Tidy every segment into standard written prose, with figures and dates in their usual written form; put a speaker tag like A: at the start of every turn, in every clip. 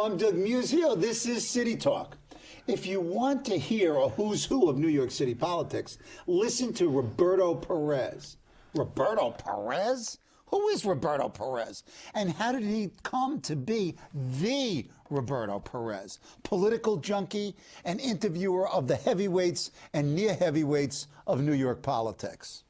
A: I'm Doug Muzzio. This is City Talk. If you want to hear a who's who of New York City politics, listen to Roberto Perez. Roberto Perez? Who is Roberto Perez? And how did he come to be the Roberto Perez? Political junkie and interviewer of the heavyweights and near heavyweights of New York politics.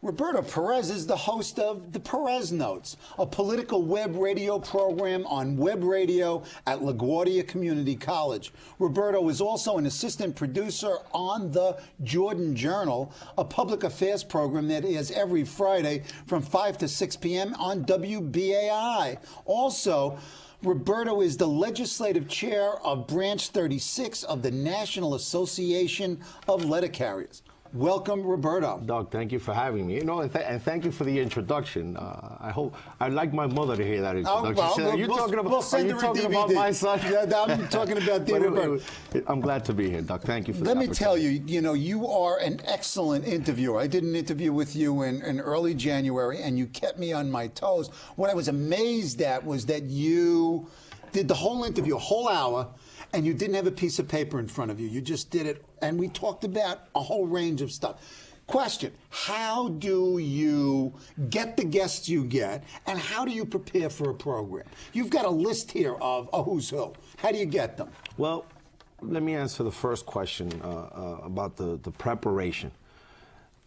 A: Roberto Perez is the host of the Perez Notes, a political web radio program on web radio at LaGuardia Community College. Roberto is also an assistant producer on the Jordan Journal, a public affairs program that airs every Friday from 5 to 6 p.m. on WBAI. Also, Roberto is the legislative chair of Branch 36 of the National Association of Letter Carriers. Welcome, Roberto.
B: Doug, thank you for having me. And thank you for the introduction. I'd like my mother to hear that introduction.
A: Are you talking about
B: my son?
A: Yeah, I'm talking about the Roberto.
B: I'm glad to be here, Doug. Thank you for
A: Let me tell you, you are an excellent interviewer. I did an interview with you in early January, and you kept me on my toes. What I was amazed at was that you did the whole interview, a whole hour, and you didn't have a piece of paper in front of you. You just did it, and we talked about a whole range of stuff. Question, how do you get the guests you get, and how do you prepare for a program? You've got a list here of a who's who. How do you get them?
B: Well, let me answer the first question about the preparation.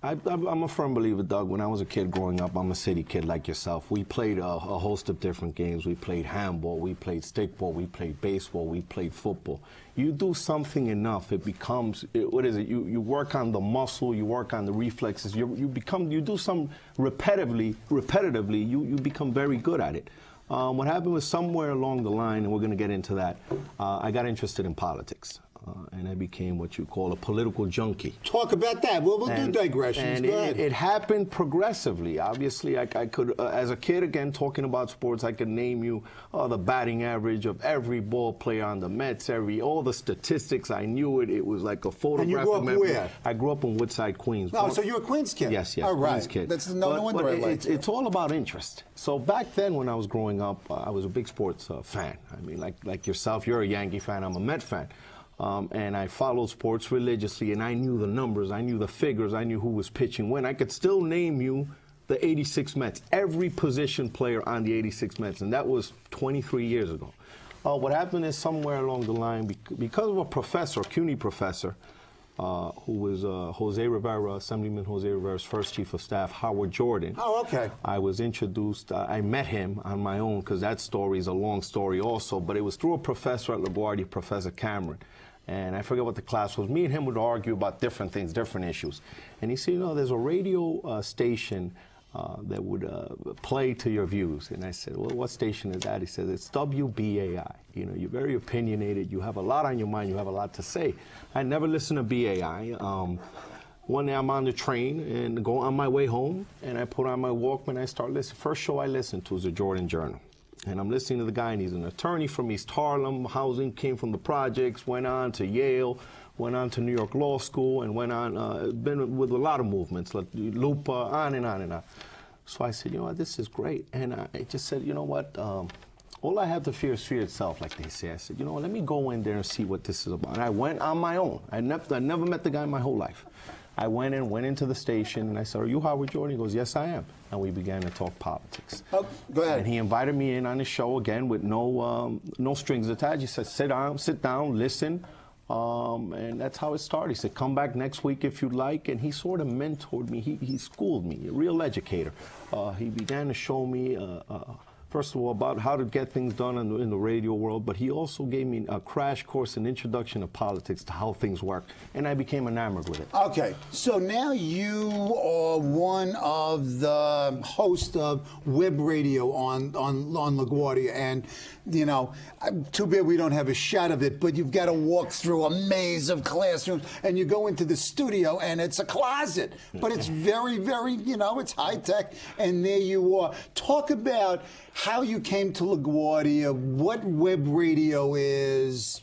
B: I'm a firm believer, Doug. When I was a kid growing up, I'm a city kid like yourself. We played a host of different games. We played handball, we played stickball, we played baseball, we played football. You do something enough, it becomes, what is it? You work on the muscle, you work on the reflexes. You do some repetitively, you become very good at it. What happened was somewhere along the line, and we're going to get into that, I got interested in politics. And I became what you call a political junkie.
A: Talk about that. We'll do digressions.
B: And it happened progressively. Obviously, I could, as a kid, again, talking about sports, I could name you the batting average of every ball player on the Mets, all the statistics. I knew it. It was like a photograph.
A: And you grew up where?
B: I grew up in Woodside, Queens.
A: Oh, so you're a Queens kid?
B: Yes,
A: all right.
B: Queens kid.
A: That's no wonder I liked it.
B: It's all about interest. So back then, when I was growing up, I was a big sports fan. I mean, like yourself, you're a Yankee fan. I'm a Met fan. And I followed sports religiously, and I knew the numbers, I knew the figures, I knew who was pitching when. I could still name you the 86 Mets, every position player on the 86 Mets, and that was 23 years ago. What happened is somewhere along the line, because of a professor, a CUNY professor, who was Jose Rivera, Assemblyman Jose Rivera's first chief of staff, Howard Jordan.
A: Oh, okay.
B: I was introduced, I met him on my own, because that story is a long story also, but it was through a professor at LaGuardia, Professor Cameron. And I forget what the class was. Me and him would argue about different things, different issues. And he said, there's a radio station that would play to your views. And I said, well, what station is that? He said, it's WBAI. You're very opinionated. You have a lot on your mind. You have a lot to say. I never listened to BAI. One day I'm on the train and go on my way home, and I put on my Walkman. I start listening. First show I listened to was the Jordan Journal. And I'm listening to the guy, and he's an attorney from East Harlem, housing, came from the projects, went on to Yale, went on to New York Law School, and went on, been with a lot of movements, like Lupa, on and on and on. So I said, what, this is great. And I just said, what, all I have to fear is fear itself, like they say. I said, what, let me go in there and see what this is about. And I went on my own. I never met the guy in my whole life. I went into the station, and I said, are you Howard Jordan? He goes, yes, I am. And we began to talk politics.
A: Oh, go ahead.
B: And he invited me in on his show again with no strings attached. He said, sit down, listen. And that's how it started. He said, come back next week if you'd like. And he sort of mentored me. He schooled me, a real educator. He began to show me first of all, about how to get things done in the radio world, but he also gave me a crash course in introduction to politics, to how things work, and I became enamored with it.
A: Okay, so now you are one of the hosts of web radio on LaGuardia, and you know, too bad we don't have a shot of it, but you've got to walk through a maze of classrooms, and you go into the studio, and it's a closet, but it's very, very, you know, it's high tech, and there you are. Talk about how you came to LaGuardia, what web radio is.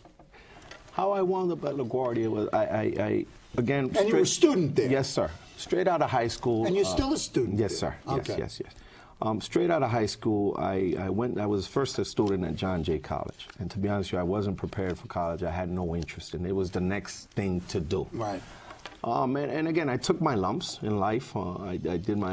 B: How I wound up at LaGuardia was I again.
A: And you were a student there?
B: Yes, sir. Straight out of high school.
A: And you're still a student?
B: Yes,
A: there.
B: sir.
A: Okay.
B: Yes. Straight out of high school, I was first a student at John Jay College. And to be honest with you, I wasn't prepared for college. I had no interest in it. It was the next thing to do.
A: Right.
B: And again, I took my lumps in life. I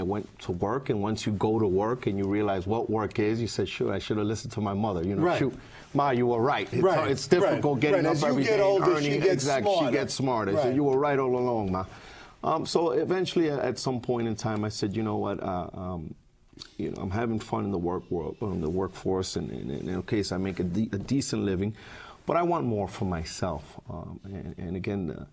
B: went to work, and once you go to work and you realize what work is, you said, sure, I should have listened to my mother. You know,
A: right.
B: Shoot, Ma, you were right. It's difficult
A: getting
B: up every day.
A: She gets smarter.
B: She gets smarter.
A: Right.
B: So you were right all along, Ma. So eventually, at some point in time, I said, you know what, you know, I'm having fun in the work world, in the workforce, and in case I make a decent living, but I want more for myself. And again,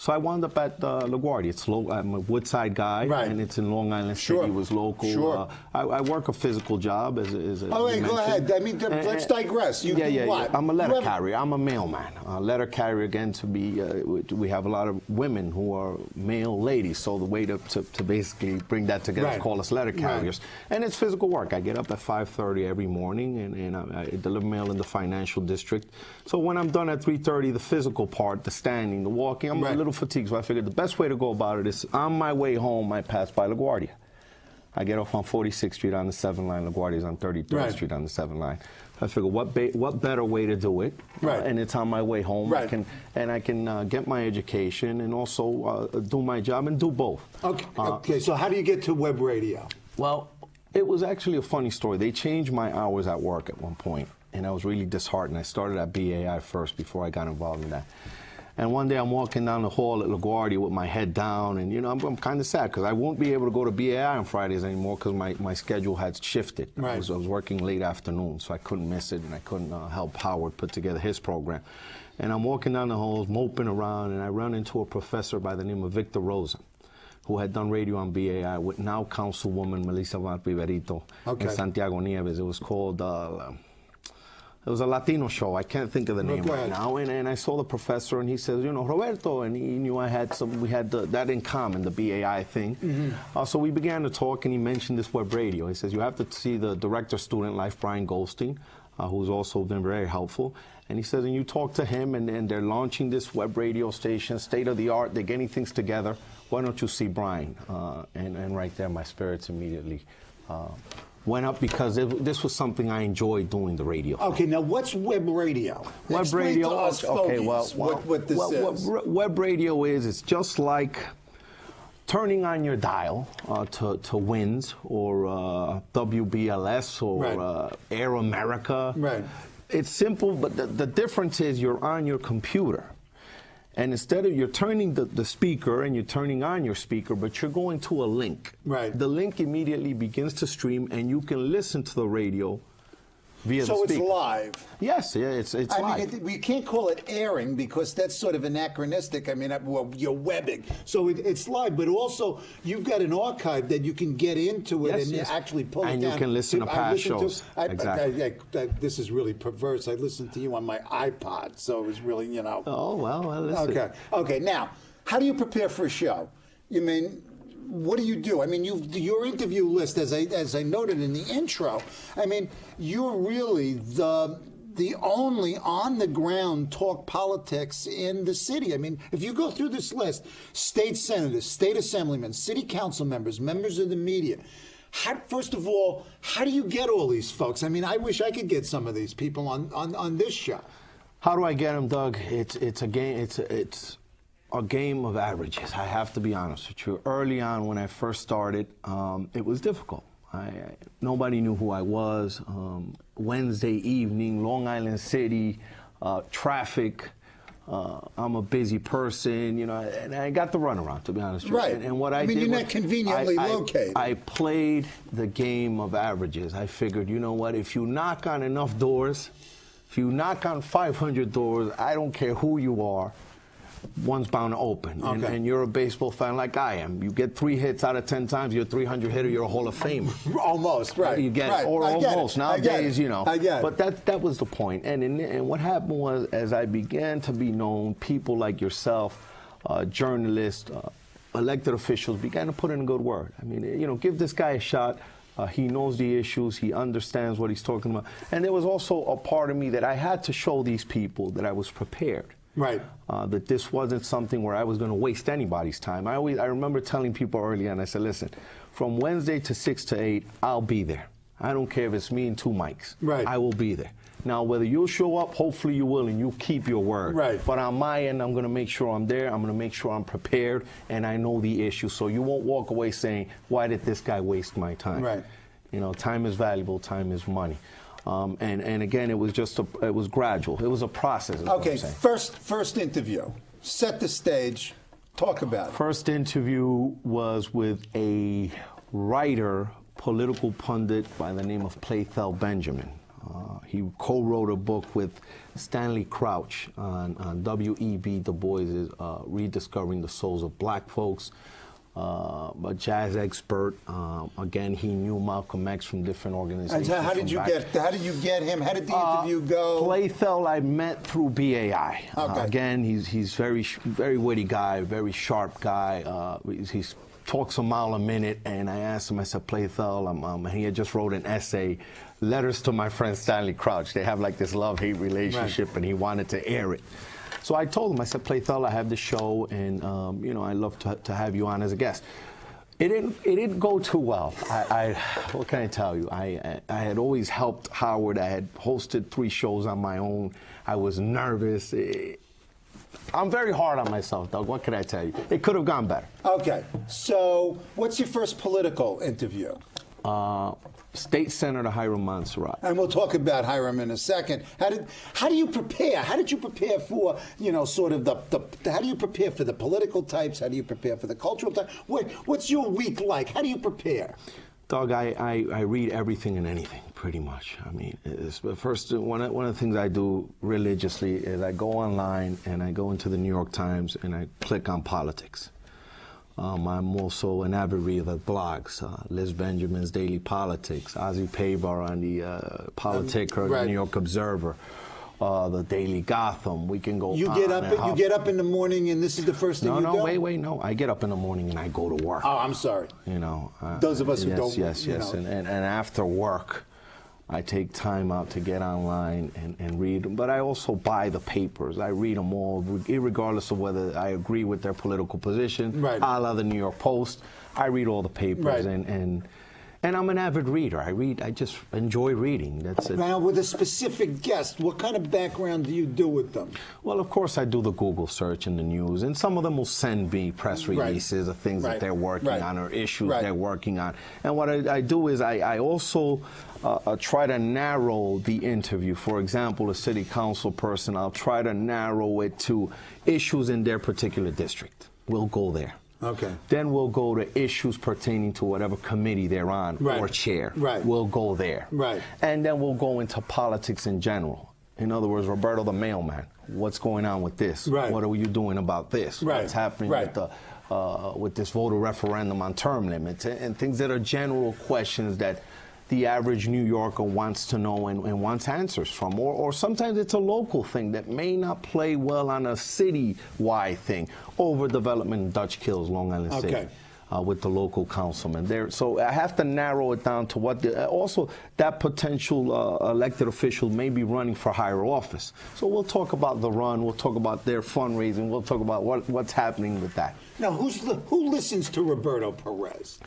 B: so I wound up at LaGuardia. It's I'm a Woodside guy,
A: right.
B: And it's in Long Island City. It was local.
A: Sure.
B: I work a physical job as
A: oh, wait, go ahead. I mean, let's digress. You do what?
B: I'm a letter carrier. I'm a mailman. Letter carrier, again, to be, we have a lot of women who are mail ladies, so the way to basically bring that together is call us letter carriers. Right. And it's physical work. I get up at 5:30 every morning, and I deliver mail in the financial district. So when I'm done at 3:30, the physical part, the standing, the walking, I'm a little fatigued, so I figured the best way to go about it is on my way home, I pass by LaGuardia. I get off on 46th Street on the 7th line. LaGuardia is on 33rd Street on the 7th line. I figured, what better way to do it?
A: Right.
B: And it's on my way home.
A: Right.
B: I can get my education and also do my job and do both.
A: Okay. Okay. So how do you get to web radio?
B: Well, it was actually a funny story. They changed my hours at work at one point, and I was really disheartened. I started at BAI first before I got involved in that. And one day I'm walking down the hall at LaGuardia with my head down, and you know, I'm kind of sad because I won't be able to go to BAI on Fridays anymore because my schedule had shifted.
A: Right.
B: I was working late afternoon, so I couldn't miss it, and I couldn't help Howard put together his program. And I'm walking down the halls, moping around, and I run into a professor by the name of Victor Rosen, who had done radio on BAI with now Councilwoman Melissa Valpiverito and Santiago Nieves. It was called... it was a Latino show. I can't think of the name right now. And I saw the professor, and he says, you know, Roberto, and he knew we had that in common, the BAI thing. Mm-hmm. So we began to talk, and he mentioned this web radio. He says, you have to see the director of student life, Brian Goldstein, who's also been very helpful. And he says, and you talk to him, and they're launching this web radio station, state of the art. They're getting things together. Why don't you see Brian? And right there, my spirits immediately went up because this was something I enjoyed doing, the radio.
A: Okay, now what's web radio?
B: Web
A: Explain
B: radio.
A: To us
B: okay,
A: what this is.
B: What web radio is, it's just like turning on your dial to WINS or WBLS or Air America.
A: Right.
B: It's simple, but the difference is you're on your computer. And instead of, you're turning the speaker and you're turning on your speaker, but you're going to a link.
A: Right.
B: The link immediately begins to stream, and you can listen to the radio via the speaker.
A: So it's live.
B: Yes, yeah, it's live.
A: I mean, we can't call it airing because that's sort of anachronistic. I mean, well, you're webbing. So it's live, but also you've got an archive that you can get into it and actually pull it down.
B: And you can listen to past shows. Exactly.
A: This is really perverse. I listened to you on my iPod, so it was really, you know.
B: Oh, well, listen.
A: Okay. Okay, now, how do you prepare for a show? You mean... What do you do? I mean, your interview list, as I noted in the intro, I mean, you're really the only on-the-ground talk politics in the city. I mean, if you go through this list, state senators, state assemblymen, city council members, members of the media, first of all, how do you get all these folks? I mean, I wish I could get some of these people on this show.
B: How do I get them, Doug? It's a game. It's a game of averages. I have to be honest with you. Early on, when I first started, it was difficult. Nobody knew who I was. Wednesday evening, Long Island City, traffic. I'm a busy person, and I got the runaround, to be honest with you.
A: Right.
B: And what I did
A: you're
B: was
A: not conveniently located.
B: I played the game of averages. I figured, you know what, if you knock on enough doors, if you knock on 500 doors, I don't care who you are, one's bound to open.
A: Okay.
B: And you're a baseball fan like I am. You get 3 hits out of 10 times, you're a 300 hitter, you're a Hall of Famer.
A: Almost, right.
B: You get
A: right.
B: or almost. Nowadays,
A: I get it.
B: But that was the point. And what happened was, as I began to be known, people like yourself, journalists, elected officials began to put in a good word. I mean, give this guy a shot. He knows the issues. He understands what he's talking about. And there was also a part of me that I had to show these people that I was prepared.
A: Right.
B: That this wasn't something where I was going to waste anybody's time. I remember telling people early on, I said, listen, from Wednesday to 6 to 8, I'll be there. I don't care if it's me and 2 mics.
A: Right.
B: I will be there. Now, whether you'll show up, hopefully you will, and you'll keep your word.
A: Right.
B: But on my end, I'm going to make sure I'm there. I'm going to make sure I'm prepared, and I know the issue. So you won't walk away saying, why did this guy waste my time?
A: Right.
B: Time is valuable. Time is money. And again, it was gradual. It was a process.
A: Okay, first interview. Set the stage. Talk about it.
B: First interview was with a writer, political pundit by the name of Playthell Benjamin. He co-wrote a book with Stanley Crouch on W.E.B. Du Bois's Rediscovering the Souls of Black Folks. A jazz expert. Again, he knew Malcolm X from different organizations.
A: And how did you get him? How did the interview go?
B: Playthell I met through BAI.
A: Okay.
B: Again, he's very witty guy, very sharp guy. He talks a mile a minute, and I asked him, I said, Playthell, he had just wrote an essay, Letters to My Friend Stanley Crouch. They have like this love-hate relationship, right. And he wanted to air it. So I told him, I said, Playthell, I have the show, and I'd love to have you on as a guest. It didn't go too well. What can I tell you? I had always helped Howard. I had hosted 3 shows on my own. I was nervous. I'm very hard on myself, Doug. What can I tell you? It could have gone better.
A: Okay. So what's your first political interview?
B: State Senator Hiram Montserrat.
A: And we'll talk about Hiram in a second. How do you prepare? How did you prepare for, sort of how do you prepare for the political types? How do you prepare for the cultural types? What's your week like? How do you prepare?
B: Doug, I read everything and anything, pretty much. I mean, first, one of the things I do religiously is I go online and I go into the New York Times and I click on politics. I'm also an avid reader of blogs, Liz Benjamin's Daily Politics, Ozzy Paybar on the Politicker,
A: right.
B: the New York Observer, the Daily Gotham. We can go.
A: You get up in the morning, and this is the first thing you do?
B: No. I get up in the morning and I go to work.
A: Oh, I'm sorry. Those of us who don't.
B: Yes. And after work, I take time out to get online and read them. But I also buy the papers. I read them all, regardless of whether I agree with their political position.
A: Right.
B: A la the New York Post. I read all the papers.
A: Right.
B: And I'm an avid reader. I just enjoy reading. That's it.
A: Now, with a specific guest, what kind of background do you do with them?
B: Well, of course, I do the Google search in the news, and some of them will send me press releases of things that they're working on or issues they're working on. And what I do is I also try to narrow the interview. For example, a city council person, I'll try to narrow it to issues in their particular district. We'll go there.
A: Okay.
B: Then we'll go to issues pertaining to whatever committee they're on or chair.
A: Right.
B: We'll go there.
A: Right.
B: And then we'll go into politics in general. In other words, Roberto the mailman, what's going on with this?
A: Right.
B: What are you doing about this?
A: Right.
B: What's happening with this voter referendum on term limits and things that are general questions that the average New Yorker wants to know and wants answers from. Or sometimes it's a local thing that may not play well on a city-wide thing. Overdevelopment in Dutch Kills, Long Island City. With the local councilman there. So I have to narrow it down to what also that potential elected official may be running for higher office. So we'll talk about the run, we'll talk about their fundraising, we'll talk about what's happening with that.
A: Now, who listens to Roberto Perez?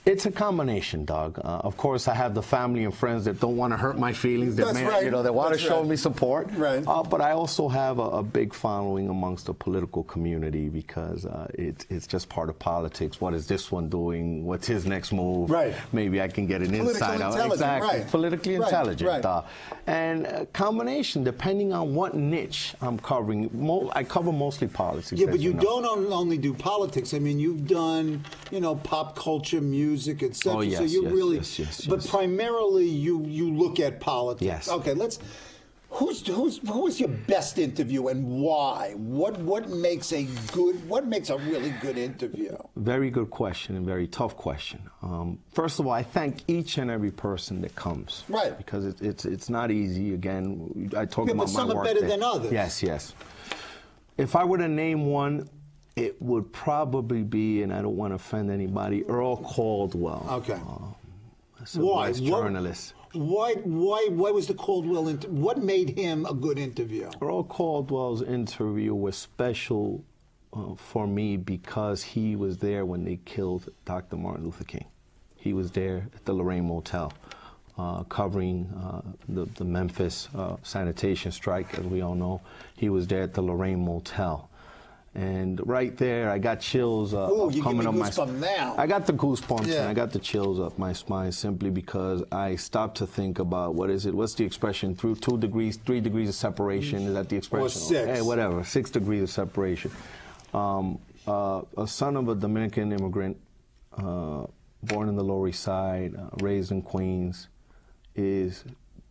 B: It's a combination, Doug. Of course, I have the family and friends that don't want to hurt my feelings. That
A: That's right.
B: They want to
A: That's
B: show
A: right.
B: me support.
A: Right.
B: But I also have a big following amongst the political community because it's just part of politics. What is this one doing? What's his next move?
A: Right.
B: Maybe I can get an insight out. Exactly.
A: Right.
B: Politically
A: Right.
B: intelligent.
A: Right.
B: And a combination, depending on what niche I'm covering. I cover mostly politics.
A: Yeah, but
B: as
A: you
B: know.
A: don't only do politics. I mean, you've done, pop culture, music, etc.
B: Oh, yes,
A: so you
B: yes,
A: really,
B: yes.
A: but primarily you look at politics.
B: Yes.
A: Okay, who was your best interview and why? What makes a really good interview?
B: Very good question and very tough question. First of all, I thank each and every person that comes.
A: Right.
B: Because it's not easy. Again, I talk
A: Yeah,
B: about
A: but some
B: my
A: are
B: work
A: better
B: there.
A: than others.
B: Yes. If I were to name one, it would probably be, and I don't want to offend anybody, Earl Caldwell.
A: Okay.
B: Why? Journalist.
A: Why was the Caldwell? What made him a good interview?
B: Earl Caldwell's interview was special for me because he was there when they killed Dr. Martin Luther King. He was there at the Lorraine Motel, covering the Memphis sanitation strike, as we all know. He was there at the Lorraine Motel. And right there, I got chills coming up my spine.
A: Now.
B: I got the goosebumps
A: Yeah.
B: and I got the chills up my spine simply because I stopped to think about what's the expression? Through 3 degrees of separation. Is that the expression?
A: Or 6.
B: Hey, whatever. 6 degrees of separation. A son of a Dominican immigrant, born in the Lower East Side, raised in Queens, is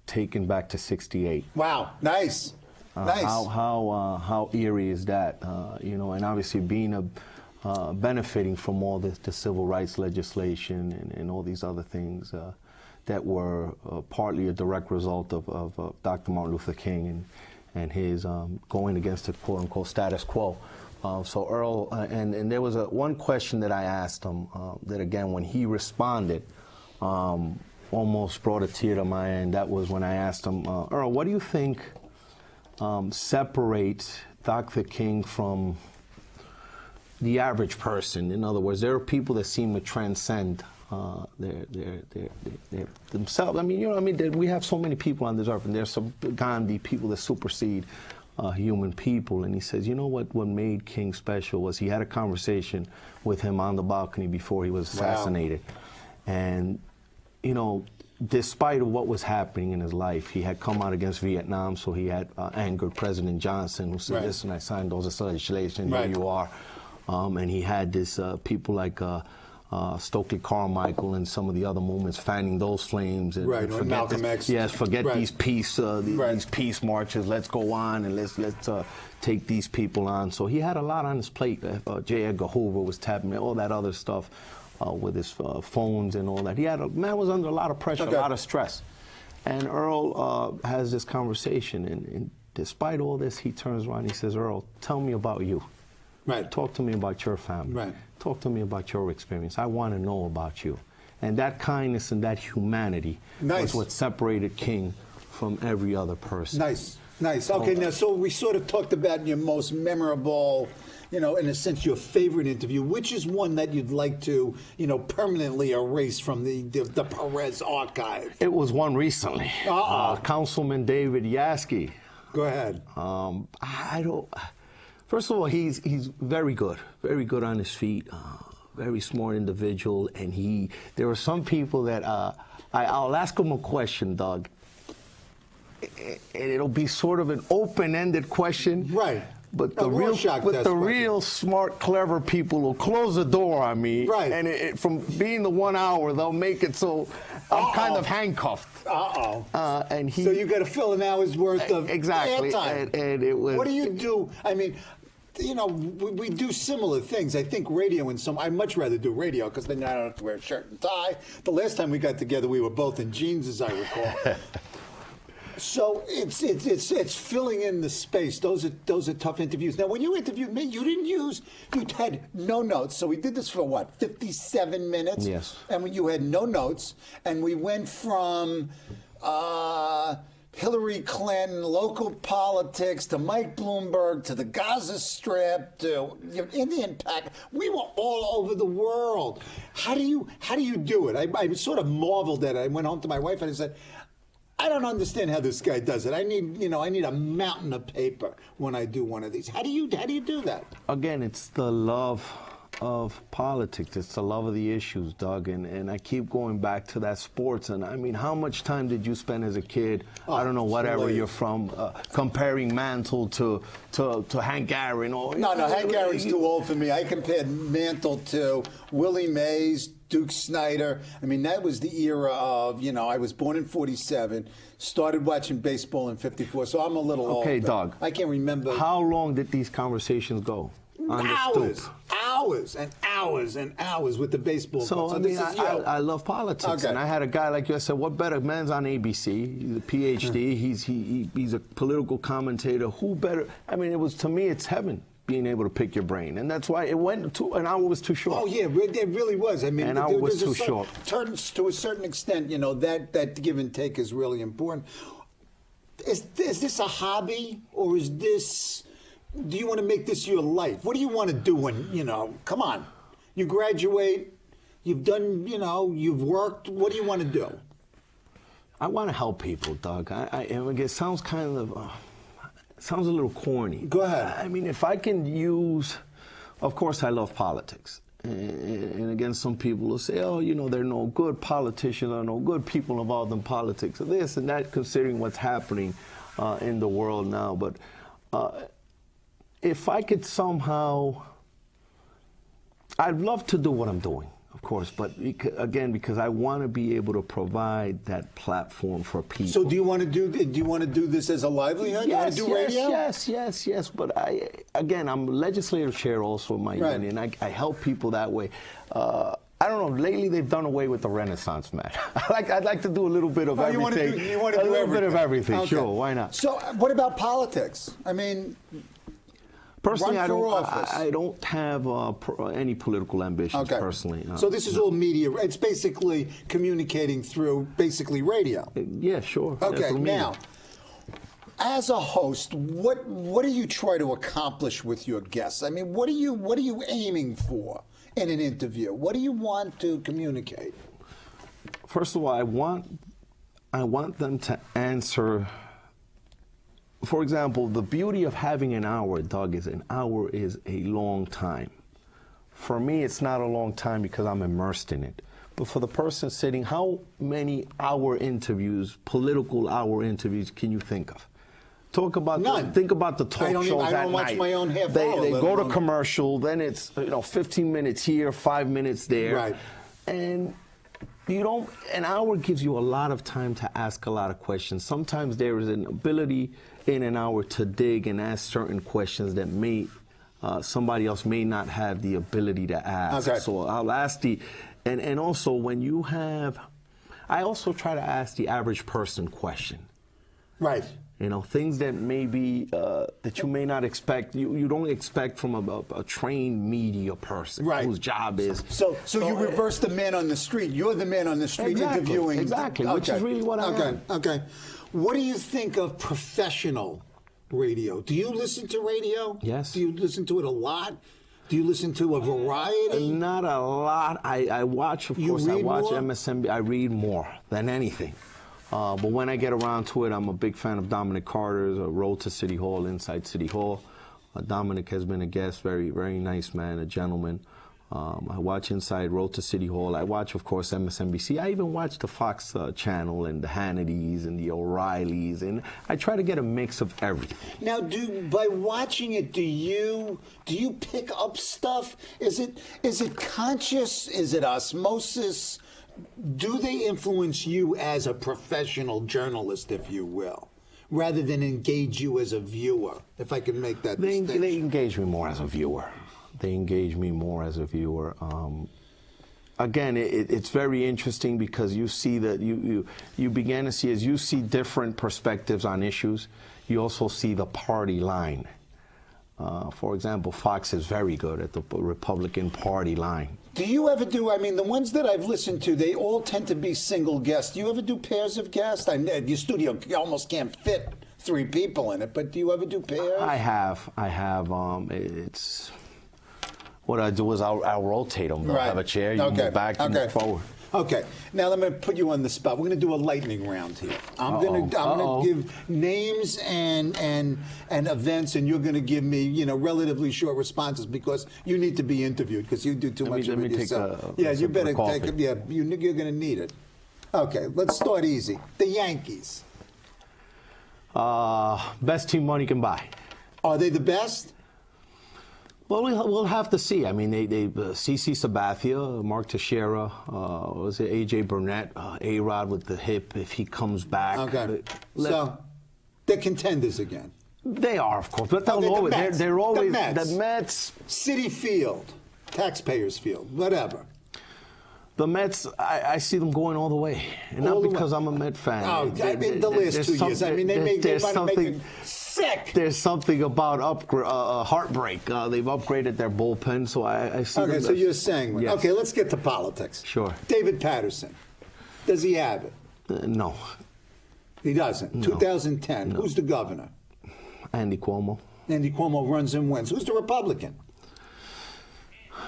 B: taken back to 68.
A: Wow, nice. Nice.
B: How eerie is that? And obviously benefiting from all the civil rights legislation and all these other things that were partly a direct result of Dr. Martin Luther King and his going against the quote-unquote status quo. So Earl, and there was one question that I asked him that, again, when he responded, almost brought a tear to my eye, and that was when I asked him, Earl, what do you think separates Dr. King from the average person? In other words, there are people that seem to transcend themselves. I mean, we have so many people on this earth, and there's some Gandhi people that supersede human people. And he says, what made King special was he had a conversation with him on the balcony before he was assassinated. Wow. And, despite of what was happening in his life, he had come out against Vietnam, so he had angered President Johnson, who said,
A: right.
B: Listen, I signed those legislation,
A: right.
B: Here you are. And he had this people like Stokely Carmichael and some of the other movements fanning those flames. And,
A: right,
B: and forget
A: Malcolm X.
B: Yes, forget
A: right.
B: these peace
A: right.
B: these peace marches. Let's go on and let's take these people on. So he had a lot on his plate. J. Edgar Hoover was tapping all that other stuff. With his phones and all that. Man was under a lot of pressure,
A: okay.
B: a lot of stress. And Earl has this conversation, and despite all this, he turns around and he says, Earl, tell me about you.
A: Right.
B: Talk to me about your family.
A: Right.
B: Talk to me about your experience. I want to know about you. And that kindness and that humanity was what separated King from every other person.
A: Nice. Okay, now, so we sort of talked about your most memorable, in a sense, your favorite interview. Which is one that you'd like to, permanently erase from the Perez archive?
B: It was one recently. Councilman David Yaskey.
A: Go ahead.
B: First of all, he's very good on his feet, very smart individual, and there are some people that I'll ask him a question, Doug, and it'll be sort of an open-ended question,
A: right?
B: But the real smart, clever people will close the door on me,
A: right?
B: And from being the 1 hour, they'll make it so I'm kind of handcuffed. And
A: so you got to fill an hour's worth of airtime.
B: And it was.
A: What do you do? I mean, we do similar things. I think radio I'd much rather do radio because then I don't have to wear a shirt and tie. The last time we got together, we were both in jeans, as I recall. So it's filling in the space. Those are tough interviews. Now, when you interviewed me, you had no notes. So we did this for 57 minutes?
B: Yes.
A: And you had no notes, and we went from Hillary Clinton, local politics, to Mike Bloomberg, to the Gaza Strip, to Indian Pack. We were all over the world. How do you do it? I sort of marveled at it. I went home to my wife and I said, I don't understand how this guy does it. I need a mountain of paper when I do one of these. How do you do that?
B: Again, it's the love of politics. It's the love of the issues, Doug. And I keep going back to that sports. And I mean, how much time did you spend as a kid? I don't know, whatever you're from, comparing Mantle to Hank Aaron? Or,
A: No, Hank Aaron's too old for me. I compared Mantle to Willie Mays, Duke Snyder. I mean, that was the era of, I was born in 47, started watching baseball in 54, so I'm a little old.
B: Okay, Doug.
A: I can't remember.
B: How long did these conversations go?
A: Hours and hours and hours with the baseball.
B: So I mean, I love politics, and I had a guy like you. I said, "What better?" Man's on ABC. He's a PhD. He's a political commentator. Who better? I mean, to me, it's heaven being able to pick your brain, and that's why it went to an hour was too short.
A: Oh yeah, it really was. I mean,
B: an hour was too short.
A: To a certain extent, that give and take is really important. Is this a hobby, or is this? Do you want to make this your life? What do you want to do when, come on, you graduate, you've done, you've worked. What do you want to do?
B: I want to help people, Doug. It sounds sounds a little corny.
A: Go ahead.
B: I mean, if I can use, of course, I love politics. And again, some people will say, oh, there are no good politicians or no good people involved in politics, or this and that, considering what's happening in the world now. But if I could somehow, I'd love to do what I'm doing, of course, but because I want to be able to provide that platform for people.
A: So do you want to do this as a livelihood?
B: Yes,
A: you want to do radio?
B: Yes. But I'm legislative chair also in my union. I help people that way. I don't know. Lately, they've done away with the Renaissance man. I'd like to do a little bit of everything.
A: You want to do
B: a little bit of everything. Okay. Sure, why not?
A: So, what about politics? I mean,
B: personally, I don't have any political ambitions.
A: Okay.
B: Personally.
A: So this is all media. It's basically communicating through basically radio.
B: Yeah, sure.
A: Okay. Now, as a host, what do you try to accomplish with your guests? I mean, what are you aiming for in an interview? What do you want to communicate?
B: First of all, I want them to answer. For example, the beauty of having an hour, Doug, is an hour is a long time. For me, it's not a long time because I'm immersed in it. But for the person sitting, how many political hour interviews can you think of?
A: None.
B: Think about the talk shows at night.
A: I don't watch my own half hour.
B: They go to commercial, then it's 15 minutes here, 5 minutes there.
A: Right.
B: And an hour gives you a lot of time to ask a lot of questions. Sometimes there is an ability in an hour to dig and ask certain questions that somebody else may not have the ability to ask.
A: Okay.
B: So I'll ask and also I also try to ask the average person question.
A: Right.
B: Things that maybe that you may not expect. You don't expect from a trained media person,
A: right,
B: whose job is.
A: So you reverse the man on the street. You're the man on the street interviewing.
B: Exactly, okay, which is really what I am.
A: Okay. What do you think of professional radio? Do you listen to radio?
B: Yes.
A: Do you listen to it a lot? Do you listen to a variety?
B: Not a lot. I watch, of course, I watch MSNBC. I read more than anything. But when I get around to it, I'm a big fan of Dominic Carter's Road to City Hall, Inside City Hall. Dominic has been a guest, very, very nice man, a gentleman. I watch Inside Road to City Hall. I watch, of course, MSNBC. I even watch the Fox channel and the Hannitys and the O'Reillys, and I try to get a mix of everything.
A: Now, by watching it, do you pick up stuff? Is it conscious? Is it osmosis? Do they influence you as a professional journalist, if you will, rather than engage you as a viewer, if I can make that distinction?
B: They engage me more as a viewer. Again, it's very interesting because you see that you begin to see, as you see different perspectives on issues, you also see the party line. For example, Fox is very good at the Republican Party line.
A: Do you ever do, I mean, the ones that I've listened to, they all tend to be single guests. Do you ever do pairs of guests? Your studio almost can't fit 3 people in it, but do you ever do pairs?
B: I have. It's what I do is I'll rotate them. I'll have a chair, you move back, you move forward.
A: Okay, now I'm going to put you on the spot. We're going to do a lightning round here. I'm going to give names and events, and you're going to give me, relatively short responses because you need to be interviewed because you do too much of it yourself. Yeah, you better take it. Yeah, you're going to need it. Okay, let's start easy. The Yankees.
B: Best team money can buy.
A: Are they the best?
B: Well, we'll have to see. I mean, they CC Sabathia, Mark Teixeira, was it AJ Burnett, A-Rod with the hip if he comes back.
A: Okay, so they're contenders again.
B: They are, of course, but they're always the Mets.
A: City Field, Taxpayers Field, whatever.
B: The Mets, I see them going all the way, and not because I'm a Met fan.
A: Oh, I mean, the last 2 years. I mean, they might make it sick.
B: There's something about heartbreak. They've upgraded their bullpen, so I see.
A: Okay, so you're saying, yes. Okay, let's get to politics.
B: Sure.
A: David Patterson, does he have it?
B: No.
A: He doesn't.
B: No.
A: 2010.
B: No.
A: Who's the governor?
B: Andy Cuomo.
A: Andy Cuomo runs and wins. Who's the Republican?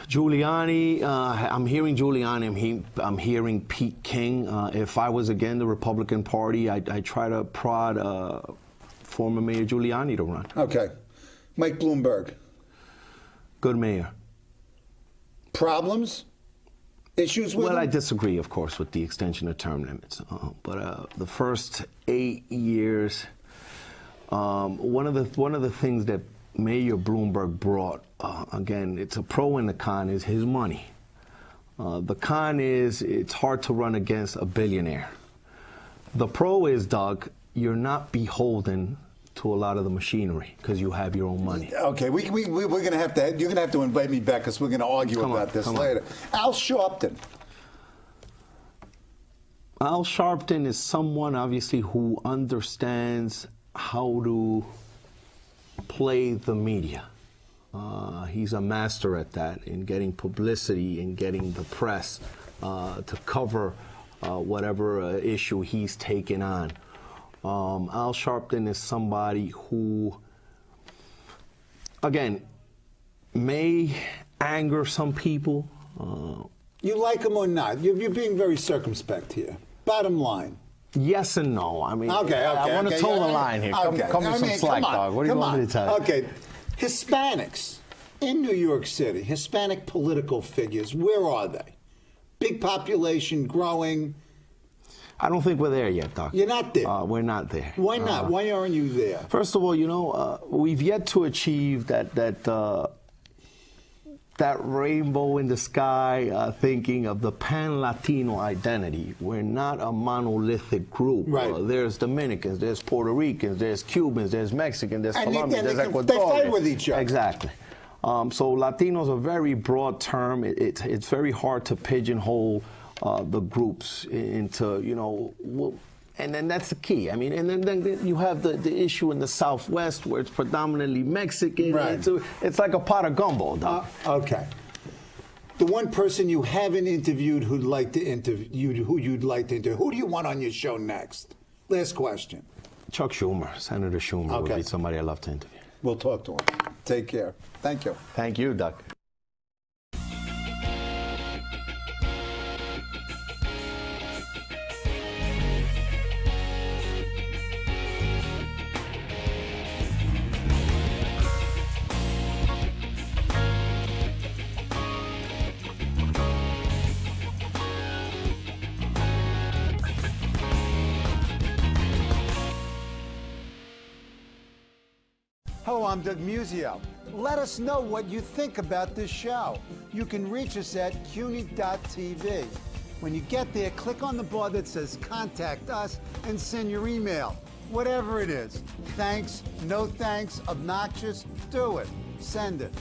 B: Giuliani, I'm hearing Giuliani, I'm hearing Pete King. If I was again the Republican Party, I'd try to prod former Mayor Giuliani to run.
A: Okay. Mike Bloomberg.
B: Good mayor.
A: Problems? Issues with him?
B: I disagree, of course, with the extension of term limits. But the first 8 years, one of the things that Mayor Bloomberg brought, again, it's a pro and a con, is his money. The con is it's hard to run against a billionaire. The pro is, Doug, you're not beholden to a lot of the machinery because you have your own money.
A: Okay, we're going to have to, you're going to have to invite me back because we're going to argue about this later. Al Sharpton.
B: Al Sharpton is someone, obviously, who understands how to play the media. He's a master at that, in getting publicity, in getting the press to cover whatever issue he's taken on. Al Sharpton is somebody who, again, may anger some people.
A: You like him or not? You're being very circumspect here. Bottom line.
B: Yes and no. I mean,
A: okay,
B: I want to toe the line here. Come with some slack, dog. What do you want me to tell you?
A: Okay, Hispanics in New York City, Hispanic political figures, where are they? Big population, growing.
B: I don't think we're there yet, Doc.
A: You're not there?
B: We're not there.
A: Why not? Why aren't you there?
B: First of all, we've yet to achieve that rainbow in the sky thinking of the pan-Latino identity. We're not a monolithic group.
A: Right.
B: There's Dominicans, there's Puerto Ricans, there's Cubans, there's Mexicans, there's Colombians, there's Ecuadorians.
A: They fight with each other.
B: Exactly. So Latino's a very broad term. It's very hard to pigeonhole the groups into, and then that's the key. I mean, and then you have the issue in the Southwest where it's predominantly Mexican.
A: Right.
B: It's like a pot of gumbo, Doc.
A: Okay. The one person you haven't interviewed who'd like to interview, who you'd like to interview, who do you want on your show next? Last question.
B: Chuck Schumer, Senator Schumer would be somebody I'd love to interview.
A: We'll talk to him. Take care. Thank you.
B: Thank you, Doc.
A: Hello, I'm Doug Muzzio. Let us know what you think about this show. You can reach us at CUNY.tv. When you get there, click on the bar that says Contact Us and send your email. Whatever it is. Thanks, no thanks, obnoxious, do it. Send it.